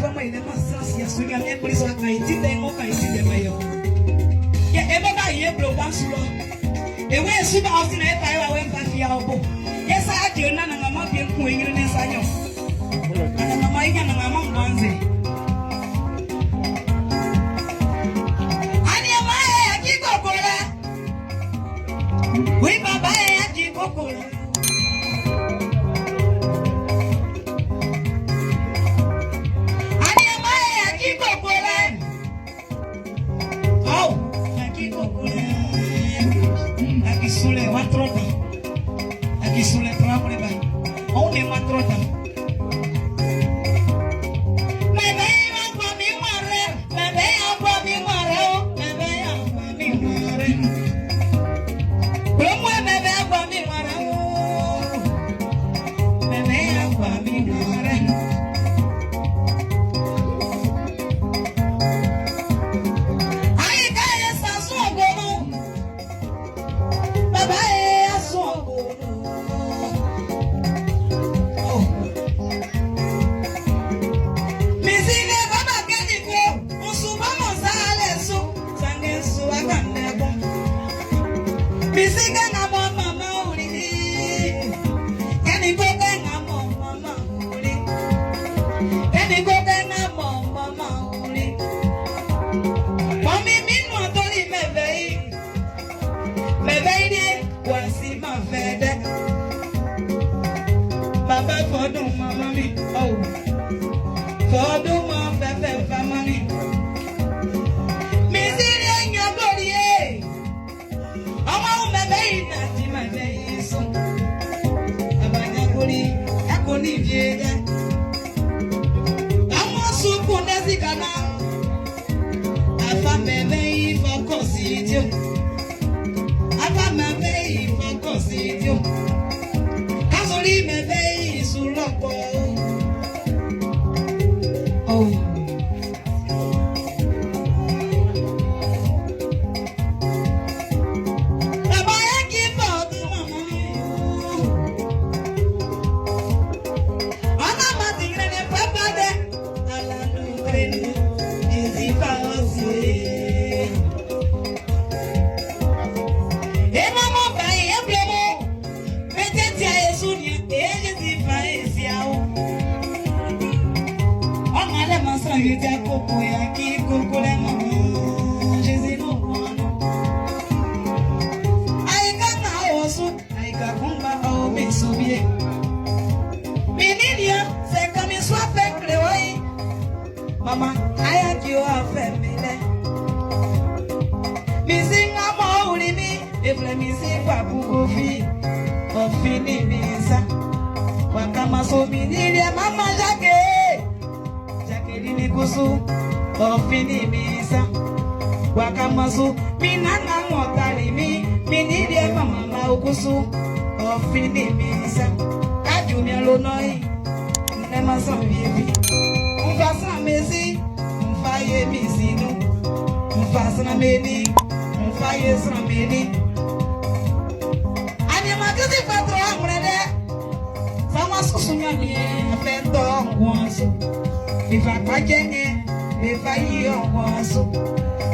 fama ile masasi ya sunya me police aka itinde ngo ka itinde mayo ye ebe ba ye bro ba sulo ewe suba ausina e pa wa we pa fia obo yesa adi ona na ngama bi nku enyire ne sanyo ana mama inya na ngama ngwanze ani amae akikokora we baba e akikokora Sule matrota aqui sule trabalha bem onde matrota me venha para mi mare me venha para mi mare me venha para mi mare como me venha para mi mare me venha para mi mare ai cai essa sua gomo Mama, I had you a family. Missing a mauli me, if let me see Papu Gofi, or Fini Misa. Wakama so minidia, Mama Jackie, Jackie Nikusu, or Fini Misa. Wakama so Minana Motali me, Minidia Mama Ukusu, or Fini Misa. Kajumia Lonoi, Nema some baby. Mfasa mezi, mfaye mizinu, mfasa na meni, mfaye sana meni. Ani magazi patro amrede, sama susunya nie, afento wanso. Mifa kwajenge, mifa iyo wanso.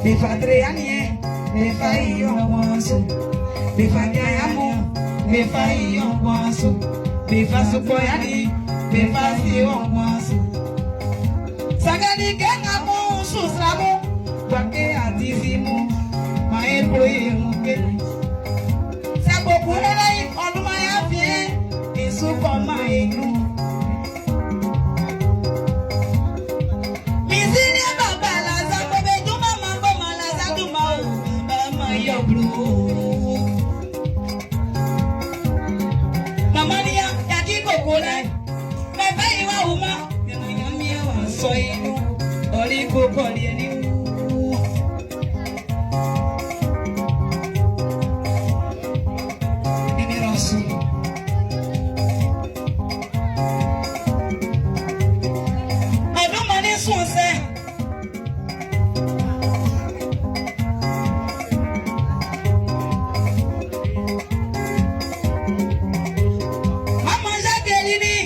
Mifa dreanie, mifa iyo wanso. Mifa nyayamu, mifa iyo wanso. Mifa sukoyani, mifa iyo wanso. Sagani kenga mo susramo wake atizimu maembro yemuke sabo kulelai oduma ya fie isuko maenu mizini baba la sabo bejuma mambo malaza duma mama yo blue mama nia yakiko kulai baba iwa uma so inu oli kokoli eni ini rasul adu mani sunse mama jageli ni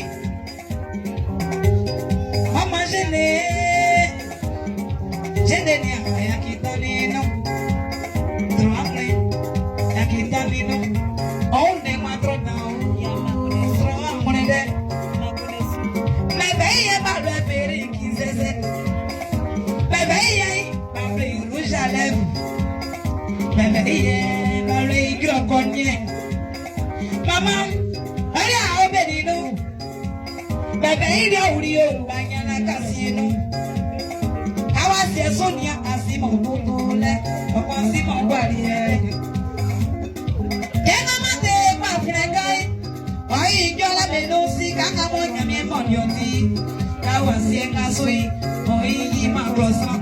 mama jene Mama, hurry up, Benino. Baby, you Banyana Casino. How was your Sonia Asimo Bule, upon Simon Barrier? Yanamate, my friend, I enjoy the no sick, I want a man on your tea. I was seeing a sweet, or my brother.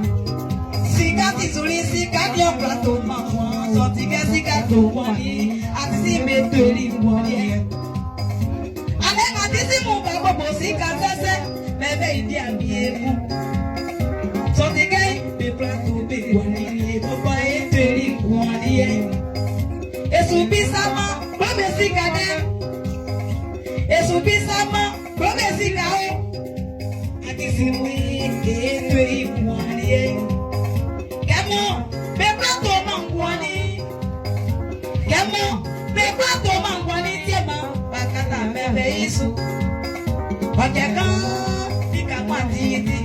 Sikat is only sick at your plateau, Mamma, so to get sick at the money. See me doing one year. And then I did the move about Bossy Cassette, maybe India be able. So the guy, people to be 1 year, by 31 year. It will be summer, Robesi Cadem. It will be summer, Robesi Cadem. And this is we 31 year. Come on, people to Mangwani. Come on. Mekwato mangwani tema bakata mebe isu Ojeka lika matiti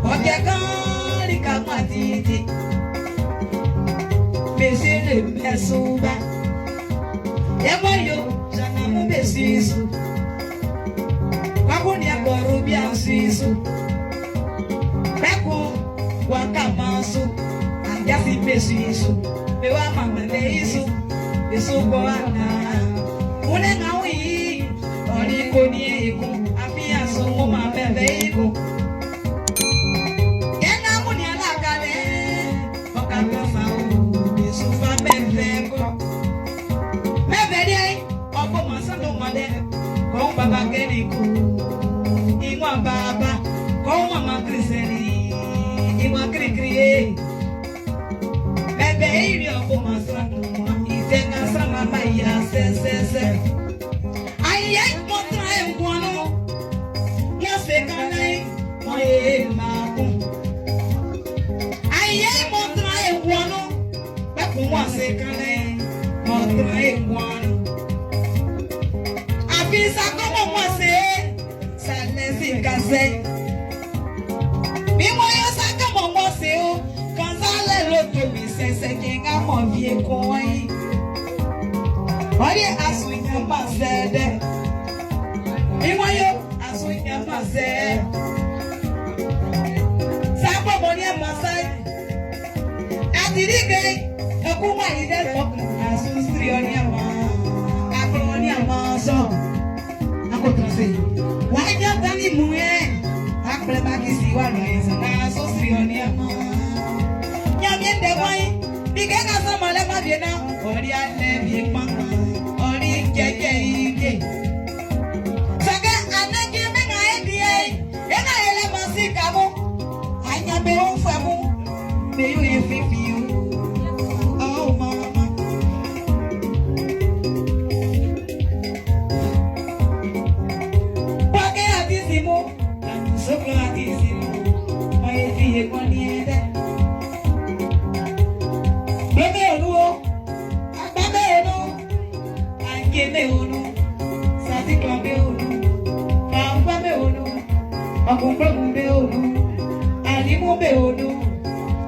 Ojeka lika matiti Mesele mesuba Yemoyo jana mbesi isu Wakuni ya borubi ansu isu Beku wakamasu Anjasi mesu isu Mewa mambele isuIsugoana, une ngawi, oni koni eko, afia songo mabebe eko. Kena muni alakale, okapasa o, isufa bebe eko. Mebede, opo masando made, kong baba keniku, ingwa baba, kong mama kriseni, ingwa krikriye. Bebe iri opo masando. Tenga sama maya se. Aye motra enguano. Ya se kanai moye maku. Aye motra enguano. Baku wa se kanai motra enguano. Afisa como mwase sale sin kase. Mi moyo sa como mwase o. Kanzale lo to mi se kenga mo vie koi. Oye asunya mazede. Iwayo asunya mazede. Sabo monia masai. Adirige ekuma ide toku asusri onia ma. Akronia maso. Akotrase. Wanya tani muye. Akre bagisi wa noyesa na asusri onia ma. Nyamiende wai. Bigena sama le mabiena. Ori ale bi pa. Saga anake menga edie ena ele masika mo anya be onfa mo be yo ye fifi yo oh mama pake atizimo sokla atizimo mai fiye kwani ede bebe onu agbabe onu angeme onu Klambe onu, kambame onu, akumbe onu, alimumbe onu,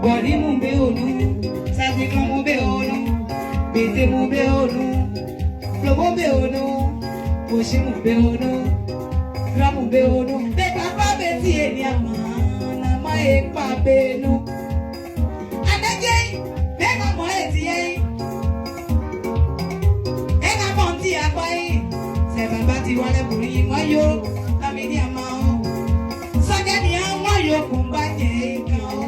golimumbe onu, sati klambe onu, bete mumbe onu, plomumbe onu, oshimumbe onu, ramumbe onu, beka pabeti eniama, na mae pabenu, anake, beka moeti yei, ena monti akwai. Bati wale buri mayo amini amao sagani amayo kumbanye kao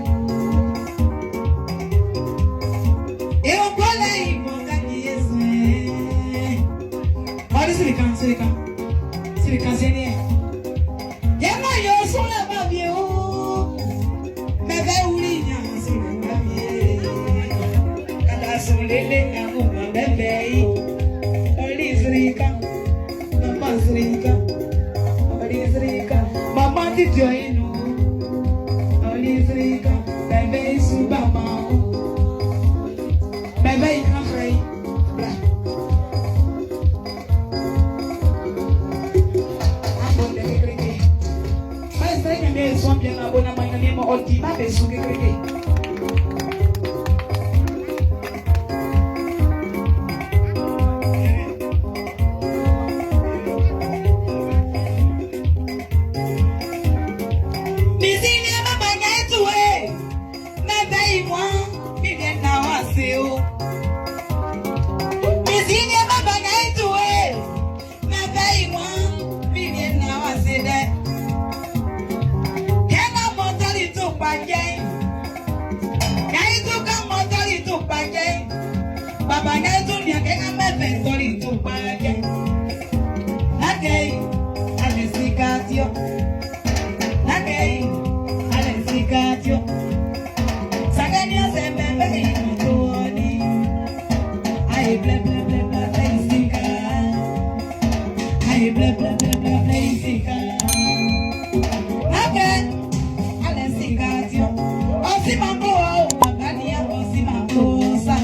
eo kole imongani yesu ori sirikan seni yema yo sole babie o bebe uri nya sole babie kada solele amu bebe ori sirikan Mama did you know? Only three. oti ma be su kékeré. Baba ngezu ni akeka mebe tori tu pake. Nakei alesikatio. Nakei alesikatio. Sagani asembebe ituoni. Ai ble ble ble ble leisika. Ai ble ble ble ble leisika. Nakei alesikatio. Osimako magani ya osimako sa.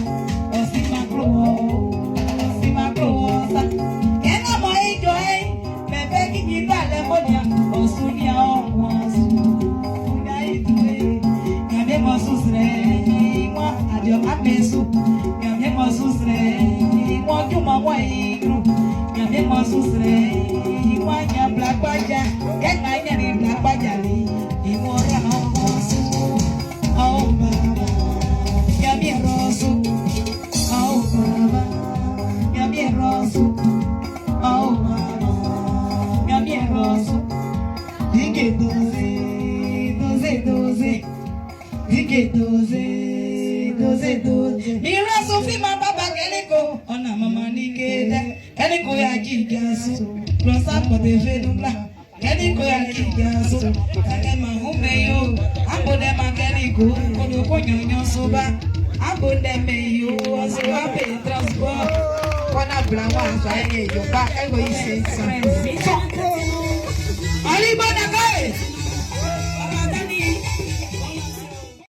Mira Sophie ma baba keniko ona mama nikeda keniko ya jigasu prosa pote fedula keniko ya jigasu kake mahumeyo ambode ma keniko kodo konyonyo soba ambode meyo so ape transport kona blawa so aye yo ba ego ise so ali bona kai